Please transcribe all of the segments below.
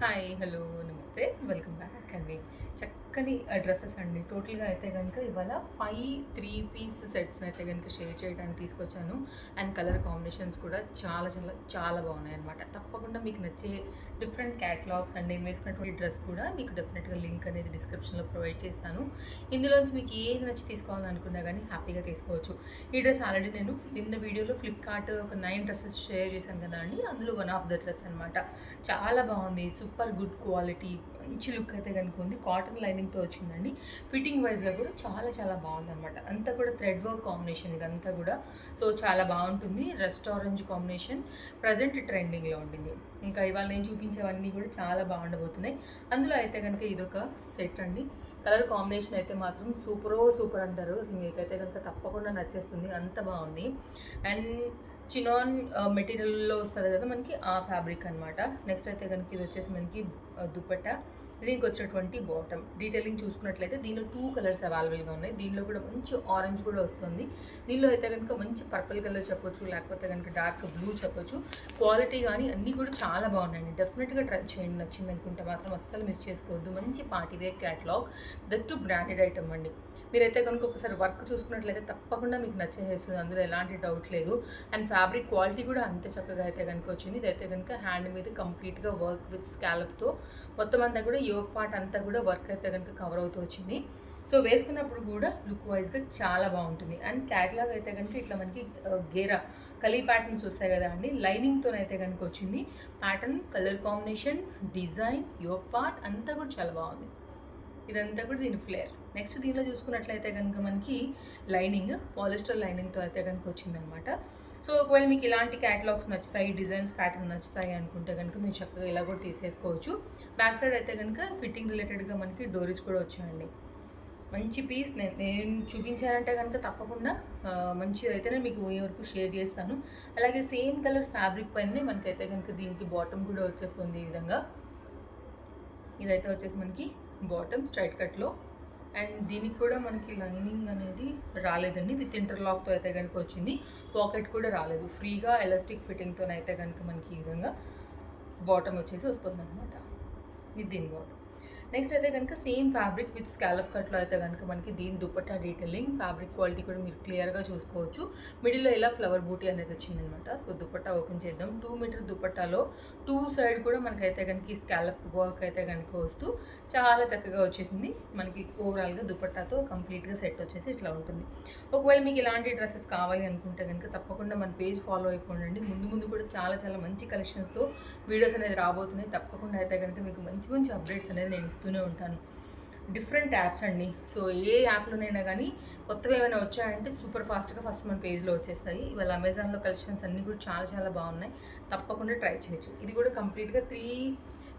Hi hello నమస్తే welcome back అండి. చక్కని డ్రెస్సెస్ అండి. టోటల్గా అయితే కనుక ఇవాళ 3 పీస్ సెట్స్ని అయితే కనుక షేర్ చేయడానికి తీసుకొచ్చాను. అండ్ కలర్ కాంబినేషన్స్ కూడా చాలా చాలా చాలా బాగున్నాయి అనమాట. తప్పకుండా మీకు నచ్చే డిఫరెంట్ క్యాటలాగ్స్ అండ్ నేను వేసుకున్నటువంటి డ్రెస్ కూడా మీకు డెఫినెట్గా లింక్ అనేది డిస్క్రిప్షన్లో ప్రొవైడ్ చేస్తాను. ఇందులోంచి మీకు ఏది నచ్చి తీసుకోవాలనుకున్నా కానీ హ్యాపీగా తీసుకోవచ్చు. ఈ డ్రెస్ ఆల్రెడీ నేను నిన్న వీడియోలో ఫ్లిప్కార్ట్ ఒక 9 డ్రెస్సెస్ షేర్ చేశాను కదా అండి. అందులో వన్ ఆఫ్ ద డ్రెస్ అనమాట. చాలా బాగుంది, సూపర్ గుడ్ క్వాలిటీ, మంచి లుక్ అయితే కనుక ఉంది. కాటన్ లైనింగ్తో వచ్చిందండి. ఫిట్టింగ్ వైజ్గా కూడా చాలా చాలా బాగుంది అనమాట. అంతా కూడా థ్రెడ్ వర్క్ కాంబినేషన్ ఇదంతా కూడా. సో చాలా బాగుంటుంది. రెస్ట్ ఆరెంజ్ కాంబినేషన్ ప్రజెంట్ ట్రెండింగ్లో ఉండింది. ఇంకా ఇవాళ నేను చూపించేవన్నీ కూడా చాలా బాగుండబోతున్నాయి. అందులో అయితే కనుక ఇదొక సెట్ అండి. కలర్ కాంబినేషన్ అయితే మాత్రం సూపర్ అంటారు. అసలు మీకైతే కనుక తప్పకుండా నచ్చేస్తుంది, అంత బాగుంది. అండ్ చినాన్ మెటీరియల్లో వస్తుంది కదా మనకి, ఆ ఫ్యాబ్రిక్ అనమాట. నెక్స్ట్ అయితే కనుక ఇది వచ్చేసి మనకి దుపట్టా. దీనికి వచ్చినటువంటి బాటమ్ డీటెయిలింగ్ చూసుకున్నట్లయితే దీనిలో 2 కలర్స్ అవైలబుల్గా ఉన్నాయి. దీనిలో కూడా మంచి ఆరెంజ్ కూడా వస్తుంది. దీనిలో అయితే కనుక మంచి పర్పుల్ కలర్ చెప్పొచ్చు, లేకపోతే కనుక డార్క్ బ్లూ చెప్పొచ్చు. క్వాలిటీ కానీ అన్నీ కూడా చాలా బాగున్నాయండి. డెఫినెట్గా ట్రై చేయండి. నచ్చింది అనుకుంటే మాత్రం అస్సలు మిస్ చేసుకోవద్దు. మంచి party wear catalogue, that too branded item అండి. మీరైతే కనుక ఒకసారి వర్క్ చూసుకున్నట్లయితే తప్పకుండా మీకు నచ్చేస్తుంది, అందులో ఎలాంటి డౌట్ లేదు. అండ్ ఫ్యాబ్రిక్ క్వాలిటీ కూడా అంతే చక్కగా అయితే కనుక వచ్చింది. ఇదైతే కనుక హ్యాండ్ మీద కంప్లీట్గా వర్క్ విత్ స్కాలప్తో మొత్తం అంతా కూడా యోగ్ పార్ట్ అంతా కూడా వర్క్ అయితే కనుక కవర్ అవుతూ వచ్చింది. సో వేసుకున్నప్పుడు కూడా లుక్ వైజ్గా చాలా బాగుంటుంది. అండ్ క్యాట్లాగ్ అయితే కనుక ఇట్లా మనకి గేరా కలీ ప్యాటర్న్స్ వస్తాయి కదా అండి, లైనింగ్తోనైతే కనుక వచ్చింది. Pattern, colour combination, design, yoke part అంతా కూడా చాలా బాగుంది. ఇదంతా కూడా దీని ఫ్లేర్. నెక్స్ట్ దీనిలో చూసుకున్నట్లయితే కనుక మనకి లైనింగ్ పాలిస్టర్ లైనింగ్తో అయితే కనుక వచ్చిందనమాట. సో ఒకవేళ మీకు ఇలాంటి క్యాటలాగ్స్ నచ్చుతాయి, డిజైన్స్ ప్యాటర్న్ నచ్చుతాయి అనుకుంటే కనుక మీరు చక్కగా ఇలా కూడా తీసేసుకోవచ్చు. బ్యాక్ సైడ్ అయితే కనుక ఫిట్టింగ్ రిలేటెడ్గా మనకి డోరీస్ కూడా వచ్చాయండి. మంచి పీస్. నేను చూపించారంటే కనుక తప్పకుండా మంచిది అయితేనే మీకు పోయే వరకు షేర్ చేస్తాను. అలాగే సేమ్ కలర్ ఫ్యాబ్రిక్ పైనే మనకైతే కనుక దీనికి బాటమ్ కూడా వచ్చేస్తుంది ఈ విధంగా. ఇదైతే వచ్చేసి మనకి బాటమ్ స్ట్రైట్ కట్లో. అండ్ దీనికి కూడా మనకి లైనింగ్ అనేది రాలేదండి, విత్ ఇంటర్లాక్తో అయితే కనుక వచ్చింది. పాకెట్ కూడా రాలేదు, ఫ్రీగా ఎలాస్టిక్ ఫిట్టింగ్తో అయితే కనుక మనకి ఈ విధంగా బాటమ్ వచ్చేసి వస్తుంది అనమాట. ఇది దీని బాటమ్. నెక్స్ట్ అయితే కనుక సేమ్ ఫ్యాబ్రిక్ విత్ స్కాలప్ కట్లో అయితే కనుక మనకి దీని దుపట్టా డీటెయిలింగ్, ఫ్యాబ్రిక్ క్వాలిటీ కూడా మీరు క్లియర్గా చూసుకోవచ్చు. మిడిల్లో ఇలా ఫ్లవర్ బూటీ అనేది వచ్చిందనమాట. సో దుపట్టా ఓపెన్ చేద్దాం. 2 మీటర్ దుపట్టాలో 2 సైడ్ కూడా మనకైతే కనుక ఈ స్కాలప్ వర్క్ అయితే కనుక వస్తూ చాలా చక్కగా వచ్చేసింది. మనకి ఓవరాల్గా దుపట్టాతో కంప్లీట్గా సెట్ వచ్చేసి ఇట్లా ఉంటుంది. ఒకవేళ మీకు ఇలాంటి డ్రెస్సెస్ కావాలి అనుకుంటే కనుక తప్పకుండా మన పేజ్ ఫాలో అయిపోండి. ముందు కూడా చాలా చాలా మంచి కలెక్షన్స్తో వీడియోస్ అనేది రాబోతున్నాయి. తప్పకుండా అయితే కనుక మీకు మంచి మంచి అప్డేట్స్ అనేది నేను ఇస్తూనే ఉంటాను. డిఫరెంట్ యాప్స్ అండి. సో ఏ యాప్లోనైనా కానీ కొత్తగా ఏమైనా వచ్చాయంటే సూపర్ ఫాస్ట్గా ఫస్ట్ మన పేజ్లో వచ్చేస్తాయి. ఇవాళ అమెజాన్లో కలెక్షన్స్ అన్నీ కూడా చాలా చాలా బాగున్నాయి. తప్పకుండా ట్రై చేయొచ్చు. ఇది కూడా కంప్లీట్గా 3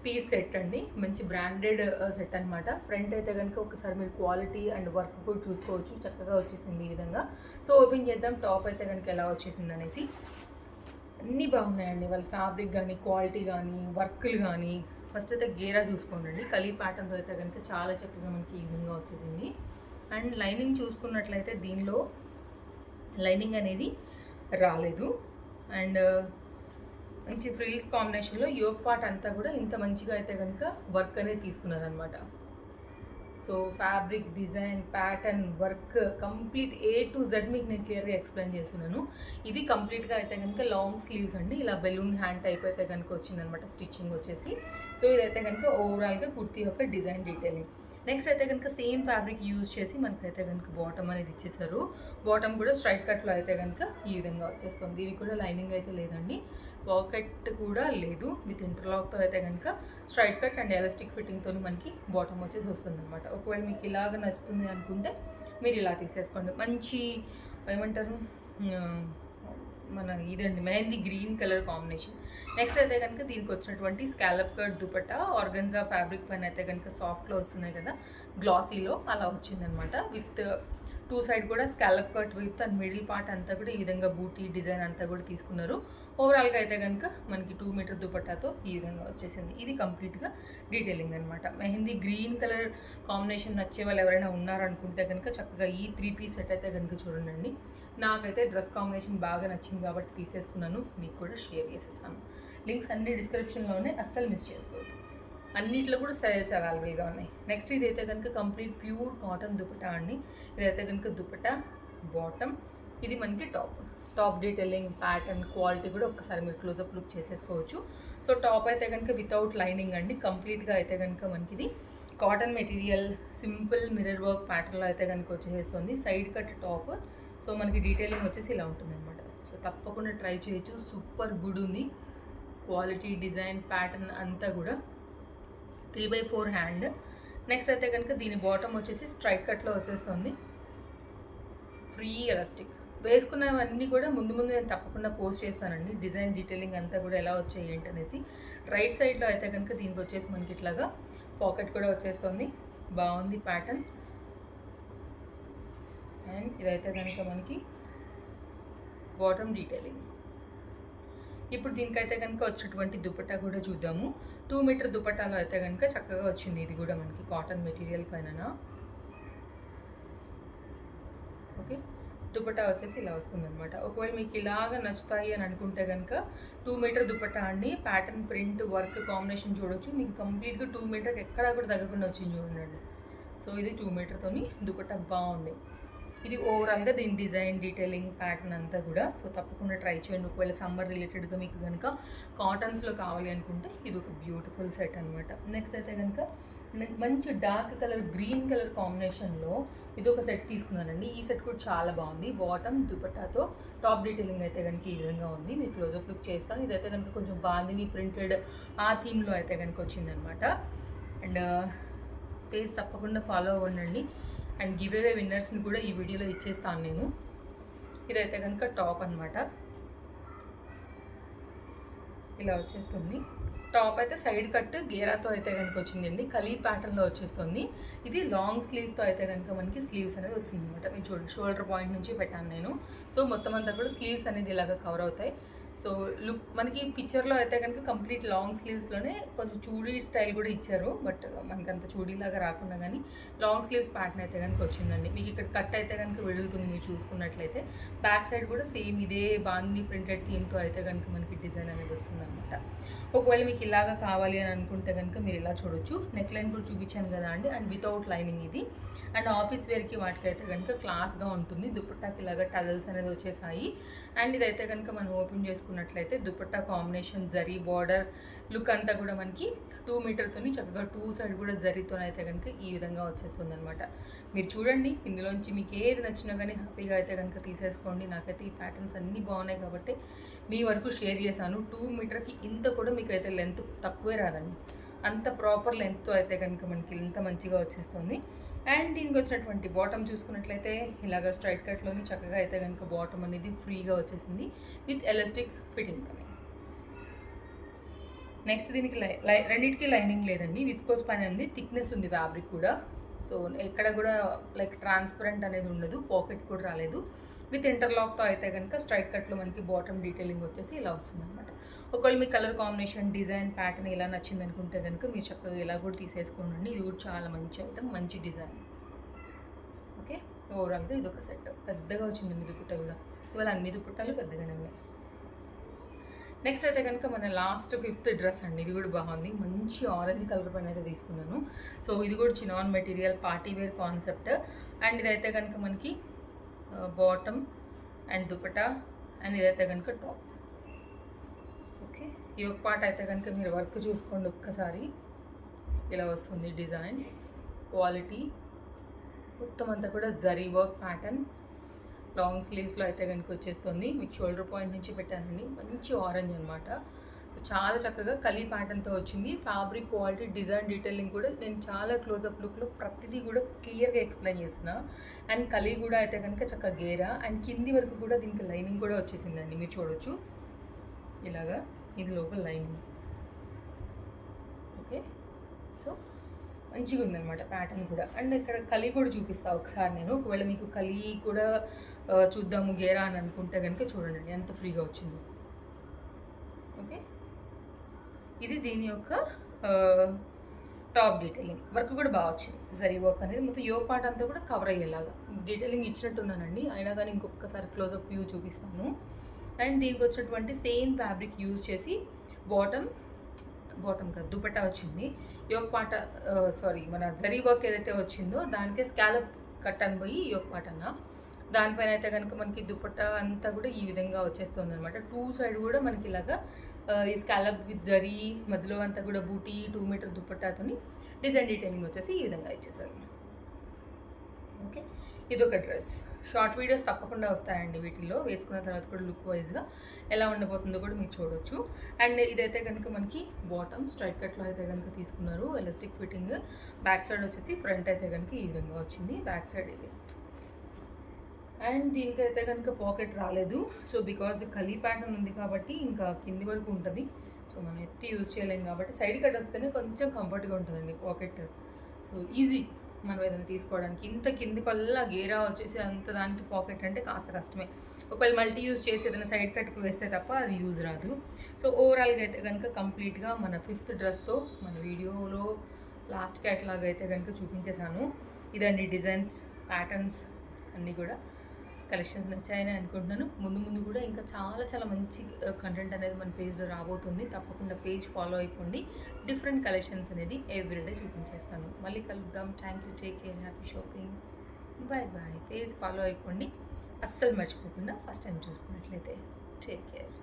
పీస్ సెట్ అండి. మంచి బ్రాండెడ్ సెట్ అనమాట. ఫ్రంట్ అయితే కనుక ఒకసారి మీరు క్వాలిటీ అండ్ వర్క్ కూడా చూసుకోవచ్చు. చక్కగా వచ్చేసింది ఈ విధంగా. సో ఓపెన్ చేద్దాం. టాప్ అయితే కనుక ఎలా వచ్చేసింది అనేసి. అన్నీ బాగున్నాయండి. వాళ్ళ ఫ్యాబ్రిక్ కానీ, క్వాలిటీ కానీ, వర్క్లు కానీ. ఫస్ట్ అయితే గేరా చూసుకోండి. కలీ ప్యాటర్న్తో అయితే కనుక చాలా చక్కగా మనకి ఈ విధంగా వచ్చేసింది. అండ్ లైనింగ్ చూసుకున్నట్లయితే దీనిలో లైనింగ్ అనేది రాలేదు. అండ్ మంచి ఫ్రీస్ కాంబినేషన్లో యోగ్ పార్ట్ అంతా కూడా ఇంత మంచిగా అయితే కనుక వర్క్ అనేది తీసుకున్నారనమాట. So fabric, design, pattern, work complete A to Z మీకు నేను క్లియర్గా ఎక్స్ప్లెయిన్ చేస్తున్నాను. ఇది కంప్లీట్గా అయితే కనుక లాంగ్ స్లీవ్స్ అండి. ఇలా బెలూన్ హ్యాండ్ టైప్ అయితే కనుక వచ్చిందనమాట స్టిచ్చింగ్ వచ్చేసి. సో ఇదైతే కనుక ఓవరాల్గా కుర్తీ యొక్క డిజైన్ డీటెయిలింగ్. నెక్స్ట్ అయితే కనుక సేమ్ ఫ్యాబ్రిక్ యూజ్ చేసి మనకైతే కనుక బాటమ్ అనేది ఇచ్చేసారు. బాటమ్ కూడా స్ట్రైట్ కట్లో అయితే కనుక ఈ విధంగా వచ్చేస్తుంది. ఇది కూడా లైనింగ్ అయితే లేదండి, పాకెట్ కూడా లేదు. విత్ ఇంటర్లాక్తో అయితే కనుక స్ట్రైట్ కట్ అండ్ ఎలాస్టిక్ ఫిట్టింగ్తో మనకి బాటమ్ వచ్చేసి వస్తుంది అనమాట. ఒకవేళ మీకు ఇలాగ నచ్చుతుంది అనుకుంటే మీరు ఇలా తీసేసుకోండి. మంచి ఏమంటారు మన ఇదండి mehndi green colour combination. Next అయితే కనుక దీనికి వచ్చినటువంటి scallop cut dupatta organza fabric పైన అయితే కనుక సాఫ్ట్లో వస్తున్నాయి కదా, గ్లాసీలో అలా వచ్చిందనమాట. విత్ 2 సైడ్ కూడా scallop cut with and middle part అంతా కూడా ఈ విధంగా బూటీ డిజైన్ అంతా కూడా తీసుకున్నారు. ఓవరాల్గా అయితే కనుక మనకి 2 మీటర్ దుపట్టాతో ఈ విధంగా వచ్చేసింది. ఇది కంప్లీట్గా డీటెయిలింగ్ అనమాట. మెహందీ గ్రీన్ కలర్ కాంబినేషన్ నచ్చే వాళ్ళు ఎవరైనా ఉన్నారనుకుంటే కనుక చక్కగా ఈ 3 పీస్ సెట్ అయితే కనుక చూడండి. నాకైతే డ్రెస్ కాంబినేషన్ బాగా నచ్చింది కాబట్టి తీసేసుకున్నాను, మీకు కూడా షేర్ చేసేసాను. లింక్స్ అన్ని డిస్క్రిప్షన్లోనే, అస్సలు మిస్ చేసుకోవద్దు. అన్నిట్లో కూడా సైజెస్ అవైలబుల్గా ఉన్నాయి. నెక్స్ట్ ఇదైతే కనుక కంప్లీట్ ప్యూర్ కాటన్ దుపట్టా అండి. ఇదైతే కనుక దుపట్టా, బాటమ్, ఇది మనకి టాప్ డీటెయిలింగ్, ప్యాటర్న్, క్వాలిటీ కూడా ఒక్కసారి మీరు క్లోజప్ లుక్ చేసేసుకోవచ్చు. సో టాప్ అయితే కనుక వితౌట్ లైనింగ్ అండి, కంప్లీట్గా అయితే కనుక మనకి ఇది cotton material simple mirror work ప్యాటర్న్లో అయితే కనుక వచ్చేస్తుంది. Side cut top. సో మనకి డీటెయిలింగ్ వచ్చేసి ఇలా ఉంటుంది అనమాట. సో తప్పకుండా ట్రై చేయొచ్చు, సూపర్ గుడ్ ఉంది క్వాలిటీ, డిజైన్, ప్యాటర్న్ అంతా కూడా. 3/4 హ్యాండ్. నెక్స్ట్ అయితే కనుక దీని బాటమ్ వచ్చేసి స్ట్రైట్ కట్లో వచ్చేస్తుంది, ఫ్రీ ఎలాస్టిక్. వేసుకున్నవన్నీ కూడా ముందు నేను తప్పకుండా పోస్ట్ చేస్తానండి, డిజైన్ డీటెయిలింగ్ అంతా కూడా ఎలా వచ్చాయి ఏంటనేసి. రైట్ సైడ్లో అయితే కనుక దీనికి వచ్చేసి మనకి ఇట్లాగా పాకెట్ కూడా వచ్చేస్తుంది, బాగుంది ప్యాటర్న్. అండ్ ఇదైతే కనుక మనకి బాటమ్ డీటెయిలింగ్. ఇప్పుడు దీనికైతే కనుక వచ్చినటువంటి దుపట్టా కూడా చూద్దాము. 2 మీటర్ దుపట్టాలో అయితే కనుక చక్కగా వచ్చింది. ఇది కూడా మనకి కాటన్ మెటీరియల్ పైన. ఓకే, దుపట్టా వచ్చేసి ఇలా వస్తుంది అనమాట. ఒకవేళ మీకు ఇలాగ నచ్చుతాయి అని అనుకుంటే కనుక 2 మీటర్ దుపట్టా అండి. ప్యాటర్న్, ప్రింట్, వర్క్ కాంబినేషన్ చూడొచ్చు. మీకు కంప్లీట్గా 2 మీటర్కి ఎక్కడా కూడా తగ్గకుండా వచ్చింది చూడండి. సో ఇది 2 మీటర్తోని దుపట్టా బాగుంది. ఇది ఓవరాల్గా దీని డిజైన్, డీటెయిలింగ్, ప్యాటర్న్ అంతా కూడా. సో తప్పకుండా ట్రై చేయండి. ఒకవేళ సమ్మర్ రిలేటెడ్గా మీకు కనుక కాటన్స్లో కావాలి అనుకుంటే ఇది ఒక బ్యూటిఫుల్ సెట్ అనమాట. నెక్స్ట్ అయితే కనుక మంచి డార్క్ కలర్, గ్రీన్ కలర్ కాంబినేషన్లో ఇది ఒక సెట్ తీసుకున్నానండి. ఈ సెట్ కూడా చాలా బాగుంది. బాటమ్, దుపట్టాతో టాప్ డీటెయిలింగ్ అయితే కనుక ఈ విధంగా ఉంది. మీకు క్లోజప్ లుక్ చేస్తాను. ఇదైతే కనుక కొంచెం బాందిని ప్రింటెడ్ ఆ థీమ్లో అయితే కనుక వచ్చిందనమాట. అండ్ పేజ్ తప్పకుండా ఫాలో అవ్వండి. అండ్ గివ్ అవే విన్నర్స్ని కూడా ఈ వీడియోలో ఇచ్చేస్తాను నేను. ఇదైతే కనుక టాప్ అనమాట, ఇలా వచ్చేస్తుంది. టాప్ అయితే సైడ్ కట్ గేరాతో అయితే కనుక వచ్చిందండి, కలీ ప్యాటర్న్లో వచ్చేస్తుంది. ఇది లాంగ్ స్లీవ్స్తో అయితే కనుక మనకి స్లీవ్స్ అనేది వస్తుంది అనమాట. మీరు చూడండి, షోల్డర్ పాయింట్ నుంచి పెట్టాను నేను. సో మొత్తం అంతా కూడా స్లీవ్స్ అనేది ఇలాగ కవర్ అవుతాయి. సో లుక్ మనకి పిక్చర్లో అయితే కనుక కంప్లీట్ లాంగ్ స్లీవ్స్లోనే కొంచెం చూడీ స్టైల్ కూడా ఇచ్చారు, బట్ మనకి అంత చూడీలాగా రాకుండా కానీ లాంగ్ స్లీవ్స్ ప్యాటర్న్ అయితే కనుక వచ్చిందండి. మీకు ఇక్కడ కట్ అయితే కనుక వెడుగుతుంది మీరు చూసుకున్నట్లయితే. బ్యాక్ సైడ్ కూడా సేమ్ ఇదే బాందీ ప్రింటెడ్ థీమ్తో అయితే కనుక మనకి డిజైన్ అనేది వస్తుందన్నమాట. ఒకవేళ మీకు ఇలాగా కావాలి అని అనుకుంటే కనుక మీరు ఇలా చూడొచ్చు. నెక్ లైన్ కూడా చూపించాను కదా అండి, అండ్ వితౌట్ లైనింగ్ ఇది. అండ్ ఆఫీస్ వేర్కి వాటికైతే కనుక క్లాస్గా ఉంటుంది. దుపట్టాకి ఇలాగా టజల్స్ అనేది వచ్చేసాయి. అండ్ ఇదైతే కనుక మనం ఓపెన్ చేసుకున్నట్లయితే dupatta combination, zari border look అంతా కూడా మనకి 2 మీటర్తోని చక్కగా 2 సైడ్ కూడా జరీతో అయితే కనుక ఈ విధంగా వచ్చేస్తుంది అనమాట. మీరు చూడండి, ఇందులోంచి మీకు ఏది నచ్చినా కానీ హ్యాపీగా అయితే కనుక తీసేసుకోండి. నాకైతే ఈ ప్యాటర్న్స్ అన్నీ బాగున్నాయి కాబట్టి మీ వరకు షేర్ చేశాను. 2 మీటర్కి ఇంత కూడా మీకు అయితే లెంత్ తక్కువే రాదండి, అంత ప్రాపర్ లెంత్తో అయితే కనుక మనకి ఇంత మంచిగా వచ్చేస్తుంది. అండ్ దీనికి వచ్చినటువంటి బాటమ్ చూసుకున్నట్లయితే ఇలాగ స్ట్రైట్ కట్లోని చక్కగా అయితే కనుక బాటమ్ అనేది ఫ్రీగా వచ్చేసింది విత్ ఎలాస్టిక్ ఫిట్టింగ్ అని. నెక్స్ట్ దీనికి రెండింటికి లైనింగ్ లేదండి, విస్కోస్ పైన ఉంది, థిక్నెస్ ఉంది ఫ్యాబ్రిక్ కూడా. సో ఎక్కడ కూడా లైక్ ట్రాన్స్పరెంట్ అనేది ఉండదు, పాకెట్ కూడా రాలేదు. విత్ ఇంటర్లాక్తో అయితే కనుక స్ట్రైట్ కట్లో మనకి బాటమ్ డీటెయిలింగ్ వచ్చేసి ఇలా వస్తుంది అనమాట. ఒకవేళ మీ కలర్ కాంబినేషన్, డిజైన్, ప్యాటర్న్ ఇలా నచ్చింది అనుకుంటే కనుక మీరు చక్కగా ఇలా కూడా తీసేసుకోండి. ఇది కూడా చాలా మంచి ఐటమ్, మంచి డిజైన్. ఓకే, ఓవరాల్గా ఇది ఒక సెట్. పెద్దగా వచ్చింది మీ దుపట్ట కూడా. ఇవాళ అన్ని దుపట్టాలు పెద్దగానే ఉన్నాయి. నెక్స్ట్ అయితే కనుక మన లాస్ట్ 5th డ్రెస్ అండి. ఇది కూడా బాగుంది, మంచి ఆరెంజ్ కలర్ పైన అయితే తీసుకున్నాను. సో ఇది కూడా chinon material, party wear concept. And ఇదైతే కనుక మనకి బాటమ్ అండ్ దుపట్టా, అండ్ ఇదైతే కనుక టాప్. ఓకే, ఈ ఒక పార్ట్ అయితే కనుక మీరు వర్క్ చూసుకోండి ఒక్కసారి, ఇలా వస్తుంది డిజైన్, క్వాలిటీ మొత్తం అంతా కూడా జరీ వర్క్ ప్యాటర్న్. లాంగ్ స్లీవ్స్లో అయితే కనుక వచ్చేస్తుంది. మీకు షోల్డర్ పాయింట్ నుంచి పెట్టానండి, మంచి ఆరెంజ్ అనమాట. చాలా చక్కగా కలీ ప్యాటర్న్తో వచ్చింది. ఫ్యాబ్రిక్ క్వాలిటీ, డిజైన్, డీటెయిలింగ్ కూడా నేను చాలా క్లోజప్ లుక్లో ప్రతిదీ కూడా క్లియర్గా ఎక్స్ప్లెయిన్ చేస్తున్నా. అండ్ కలీ కూడా అయితే కనుక చక్కగా గేరా, అండ్ కింది వరకు కూడా దీనికి లైనింగ్ కూడా వచ్చేసిందండి, మీరు చూడొచ్చు ఇలాగా. ఇది లోపల లైనింగ్. ఓకే, సో మంచిగా ఉందన్నమాట ప్యాటర్న్ కూడా. అండ్ ఇక్కడ కలీ కూడా చూపిస్తాను ఒకసారి నేను. ఒకవేళ మీకు కలీ కూడా చూద్దాము గేరా అని అనుకుంటే కనుక చూడండి ఎంత ఫ్రీగా వచ్చిందో. ఓకే, ఇది దీని యొక్క టాప్ డీటెయిలింగ్. వర్క్ కూడా బాగా వచ్చింది, జరీ వర్క్ అనేది మొత్తం యో పార్ట్ అంతా కూడా కవర్ అయ్యేలాగా డీటెయిలింగ్ ఇచ్చినట్టున్నానండి. అయినా కానీ ఇంకొకసారి క్లోజప్ వ్యూ చూపిస్తాను. అండ్ దీనికి వచ్చినటువంటి సేమ్ ఫ్యాబ్రిక్ యూజ్ చేసి బాటమ్ బాటమ్ కాదు దుపట్టా వచ్చింది. యోక్ పాట మన జరీ వర్క్ ఏదైతే వచ్చిందో దానికే స్కాలప్ కట్ అని పోయి యోక్ పాట అన్న దానిపైన అయితే కనుక మనకి దుపట్టా అంతా కూడా ఈ విధంగా వచ్చేస్తుంది అనమాట. 2 సైడ్ కూడా మనకి ఇలాగా ఈ స్కాలప్ విత్ జరీ మధ్యలో అంతా కూడా బూటీ 2 మీటర్ దుపట్టాతోని డిజైన్ డీటెయిలింగ్ వచ్చేసి ఈ విధంగా ఇచ్చేసారు. ఓకే, ఇదొక డ్రెస్. షార్ట్ వీడియోస్ తప్పకుండా వస్తాయండి వీటిల్లో, వేసుకున్న తర్వాత కూడా లుక్ వైజ్గా ఎలా ఉండబోతుందో కూడా మీరు చూడొచ్చు. అండ్ ఇదైతే కనుక మనకి బాటమ్ స్ట్రైట్ కట్లో అయితే కనుక తీసుకున్నారు, ఎలాస్టిక్ ఫిట్టింగ్. బ్యాక్ సైడ్ వచ్చేసి ఫ్రంట్ అయితే కనుక ఈ విధంగా వచ్చింది, బ్యాక్ సైడ్ ఇది. అండ్ దీనికైతే కనుక పాకెట్ రాలేదు. సో బికాజ్ కలీ ప్యాటర్న్ ఉంది కాబట్టి ఇంకా కింది వరకు ఉంటుంది. సో మనం ఎత్తి యూజ్ చేయలేం కాబట్టి సైడ్ కట్ వస్తేనే కొంచెం కంఫర్ట్గా ఉంటుందండి పాకెట్. సో ఈజీ మనం ఏదైనా తీసుకోవడానికి. ఇంత కింది కల్లా గేరా వచ్చేసి అంత దానికి పాకెట్ అంటే కాస్త కష్టమే. ఒకవేళ మల్టీ యూజ్ చేసి ఏదైనా సైడ్ కట్కి వేస్తే తప్ప అది యూజ్ రాదు. సో ఓవరాల్గా అయితే కనుక కంప్లీట్గా మన 5th డ్రెస్తో మన వీడియోలో లాస్ట్ క్యాట్లాగ్ అయితే కనుక చూపించేశాను. ఇదండి డిజైన్స్, ప్యాటర్న్స్ అన్నీ కూడా. కలెక్షన్స్ నచ్చాయని అనుకుంటున్నాను. ముందు కూడా ఇంకా చాలా మంచి కంటెంట్ అనేది మన పేజ్లో రాబోతుంది. తప్పకుండా పేజ్ ఫాలో అయిపోండి. డిఫరెంట్ కలెక్షన్స్ అనేది ఎవ్రీడే చూపించేస్తాను. మళ్ళీ కలుద్దాం. Thank you, take care, happy shopping, bye bye. Page follow అయిపోండి, అస్సలు మర్చిపోకుండా. ఫస్ట్ టైం చూస్తున్నట్లయితే టేక్ కేర్.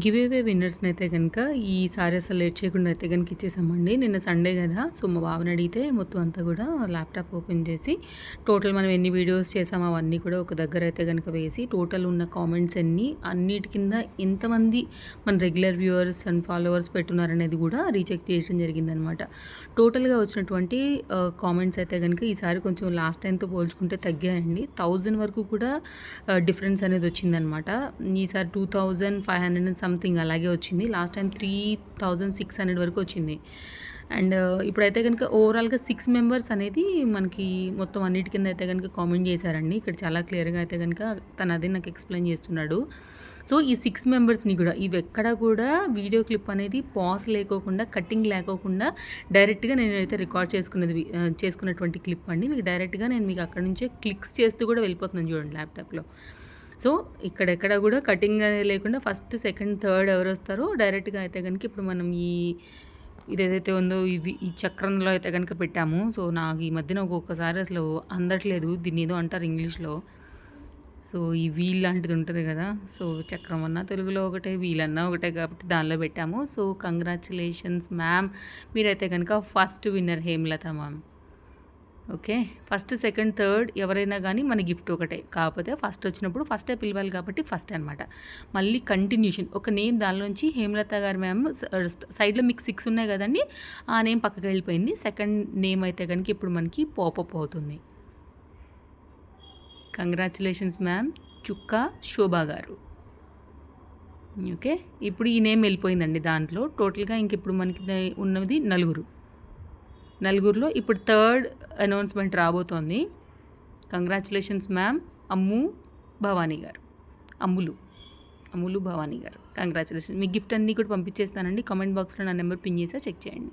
గివ్ అవే విన్నర్స్ని అయితే కనుక ఈసారి అసలు లేట్ చేయకుండా అయితే కనుక ఇచ్చేసామండి. నిన్న సండే కదా, సో మా బాబుని అడిగితే మొత్తం అంతా కూడా ల్యాప్టాప్ ఓపెన్ చేసి టోటల్ మనం ఎన్ని వీడియోస్ చేసామో అవన్నీ కూడా ఒక దగ్గర అయితే కనుక వేసి టోటల్ ఉన్న కామెంట్స్ అన్నిటి కింద ఎంతమంది మన రెగ్యులర్ వ్యూవర్స్ అండ్ ఫాలోవర్స్ పెట్టున్నారనేది కూడా రీచెక్ చేయడం జరిగిందనమాట. టోటల్గా వచ్చినటువంటి కామెంట్స్ అయితే కనుక ఈసారి కొంచెం లాస్ట్ టైంతో పోల్చుకుంటే తగ్గాయండి. 1000 వరకు కూడా డిఫరెన్స్ అనేది వచ్చిందనమాట. ఈసారి 2500 సంథింగ్ అలాగే వచ్చింది. లాస్ట్ టైం 3600 వరకు వచ్చింది. అండ్ ఇప్పుడైతే కనుక ఓవరాల్గా 6 మెంబర్స్ అనేది మనకి మొత్తం అన్నిటి కింద అయితే కనుక కామెంట్ చేశారండి. ఇక్కడ చాలా క్లియర్గా అయితే కనుక తను అదే నాకు ఎక్స్ప్లెయిన్ చేస్తున్నాడు. సో ఈ 6 మెంబర్స్ని కూడా ఇవి ఎక్కడ కూడా వీడియో క్లిప్ అనేది పాజ్ లేకోకుండా, కట్టింగ్ లేకోకుండా డైరెక్ట్గా నేనైతే రికార్డ్ చేసుకున్నటువంటి క్లిప్ అండి. మీకు డైరెక్ట్గా నేను మీకు అక్కడ నుంచే క్లిక్స్ చేస్తూ కూడా వెళ్ళిపోతున్నాను చూడండి ల్యాప్టాప్లో. సో ఇక్కడెక్కడ కూడా కటింగ్ అనేది లేకుండా ఫస్ట్, సెకండ్, థర్డ్ ఎవరు వస్తారో డైరెక్ట్గా అయితే కనుక ఇప్పుడు మనం ఇదేదైతే ఉందో ఈ చక్రంలో అయితే కనుక పెట్టాము. సో నాకు ఈ మధ్యన ఒక్కొక్కసారి అసలు అందట్లేదు, దీన్ని ఏదో అంటారు ఇంగ్లీష్లో. సో ఈ వీల్ లాంటిది ఉంటుంది కదా, సో చక్రం అన్నా తెలుగులో ఒకటే, వీల్ అన్నా ఒకటే కాబట్టి దానిలో పెట్టాము. సో కంగ్రాచులేషన్స్ మ్యామ్, మీరైతే కనుక first winner Hemalatha ma'am. Okay, first, second, third ఎవరైనా కానీ మన గిఫ్ట్ ఒకటే. కాకపోతే ఫస్ట్ వచ్చినప్పుడు ఫస్టే పిలవాలి కాబట్టి ఫస్ట్ అనమాట. మళ్ళీ కంటిన్యూషన్ ఒక నేమ్ దానిలోంచి హేమలత గారు మ్యామ్ సైడ్లో మీకు 6 ఉన్నాయి కదండి, ఆ నేమ్ పక్కకి వెళ్ళిపోయింది. సెకండ్ నేమ్ అయితే కనుక ఇప్పుడు మనకి పాపప్ అవుతుంది. కంగ్రాచులేషన్స్ మ్యామ్, చుక్కా శోభా గారు. ఓకే, ఇప్పుడు ఈ నేమ్ వెళ్ళిపోయిందండి దాంట్లో. టోటల్గా ఇంక ఇప్పుడు మనకి ఉన్నది నలుగురిలో ఇప్పుడు థర్డ్ అనౌన్స్మెంట్ రాబోతోంది. కంగ్రాచులేషన్స్ మ్యామ్, అమ్ములు భవానీ గారు. కంగ్రాచులేషన్స్. మీ గిఫ్ట్ అన్నీ కూడా పంపించేస్తానండి. కామెంట్ బాక్స్లో నా నెంబర్ పిన్ చేసా, చెక్ చేయండి.